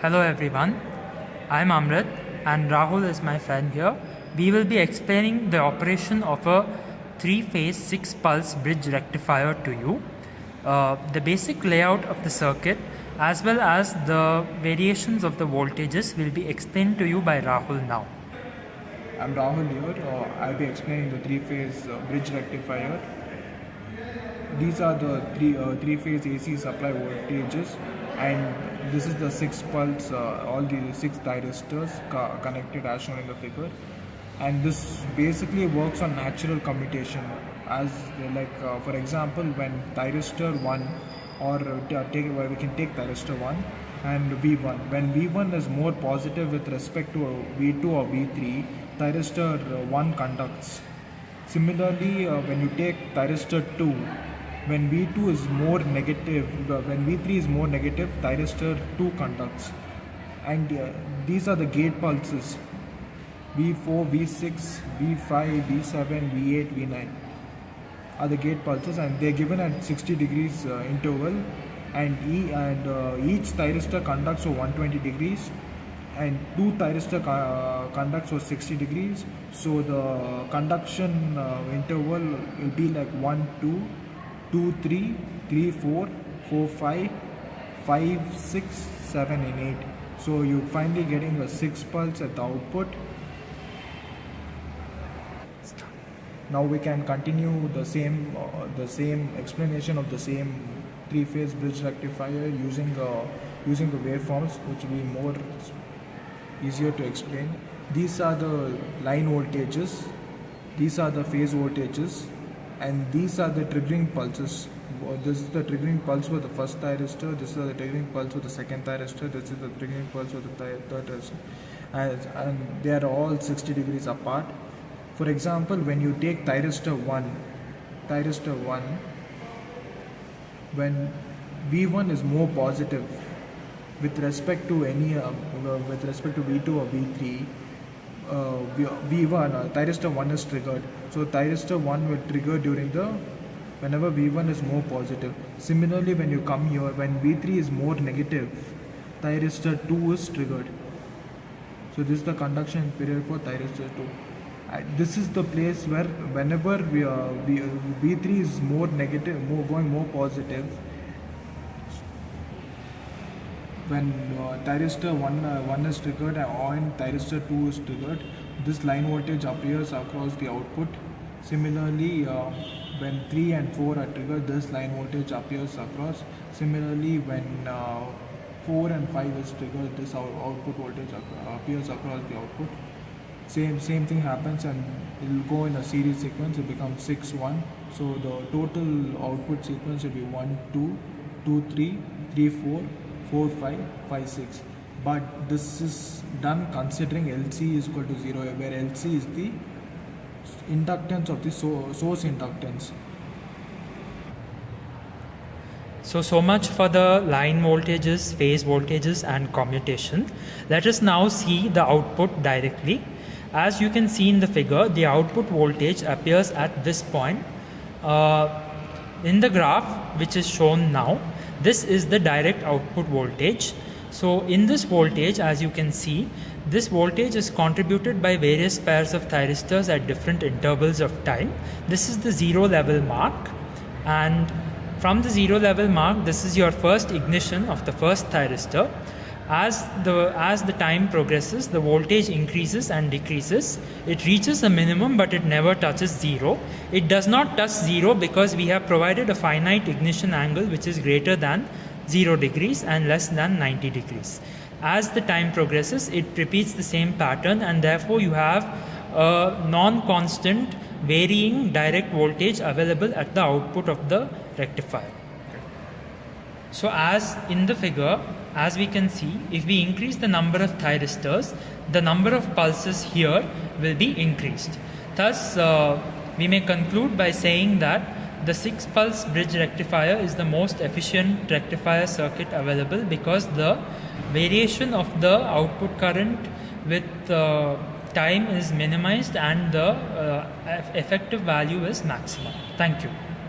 Hello everyone, I'm Amrit and Rahul is my friend here. We will be explaining the operation of a 3-phase 6-pulse bridge rectifier to you, the basic layout of the circuit as well as the variations of the voltages will be explained to you by Rahul now. I'm Rahul here. I'll be explaining the three-phase bridge rectifier. These are the three-phase AC supply voltages, and this is the 6 pulse, all the 6 thyristors connected as shown in the figure. And this basically works on natural commutation, as for example, when thyristor 1 or we can take thyristor 1 and V1. When V1 is more positive with respect to V2 or V3, thyristor 1 conducts. Similarly, when you take thyristor 2, when V2 is more negative, when V3 is more negative, thyristor 2 conducts. And these are the gate pulses: V4, V6, V5, V7, V8, V9 are the gate pulses, and they're given at 60 degrees interval, and each thyristor conducts for 120 degrees and 2 thyristor conducts for 60 degrees. So the conduction interval will be like 1, 2, 2, 3, 3, 4, 4, 5, 5, 6, 7 and 8. So you're finally getting a 6 pulse at the output. Now we can continue the same explanation of the same 3-phase bridge rectifier using the waveforms, which will be more easier to explain. These are the line voltages, these are the phase voltages, and these are the triggering pulses. This is the triggering pulse for the first thyristor, this is the triggering pulse for the second thyristor, this is the triggering pulse for the third thyristor, and they are all 60 degrees apart. For example, when you take thyristor 1, when V1 is more positive with respect to with respect to V2 or V3, V1 thyristor 1 is triggered. So thyristor 1 will trigger whenever V1 is more positive. Similarly, when you come here, when V3 is more negative, thyristor 2 is triggered. So this is the conduction period for thyristor 2. This is the place where whenever V3 is more negative, going more positive, when thyristor 1 is triggered and thyristor 2 is triggered, this line voltage appears across the output. Similarly, when 3 and 4 are triggered, this line voltage appears across. Similarly, when 4 and 5 is triggered, this output voltage appears across the output. Same thing happens, and it will go in a series sequence. It becomes 6, 1. So the total output sequence will be 1, 2, 2, 3, 3, 4, 4, 5, 5, 6. But this is done considering LC is equal to 0, where LC is the inductance of the source inductance. So much for the line voltages, phase voltages and commutation. Let us now see the output directly. As you can see in the figure, the output voltage appears at this point. In the graph which is shown now, this is the direct output voltage. So in this voltage, as you can see, this voltage is contributed by various pairs of thyristors at different intervals of time. This is the 0 level mark, and from the 0 level mark, this is your first ignition of the first thyristor. As the time progresses, the voltage increases and decreases. It reaches a minimum, but it never touches 0. It does not touch 0 because we have provided a finite ignition angle which is greater than 0 degrees and less than 90 degrees. As the time progresses, it repeats the same pattern, and therefore you have a non-constant varying direct voltage available at the output of the rectifier. So as in the figure, as we can see, if we increase the number of thyristors, the number of pulses here will be increased. Thus, we may conclude by saying that the 6-pulse bridge rectifier is the most efficient rectifier circuit available because the variation of the output current with time is minimized and the effective value is maximum. Thank you.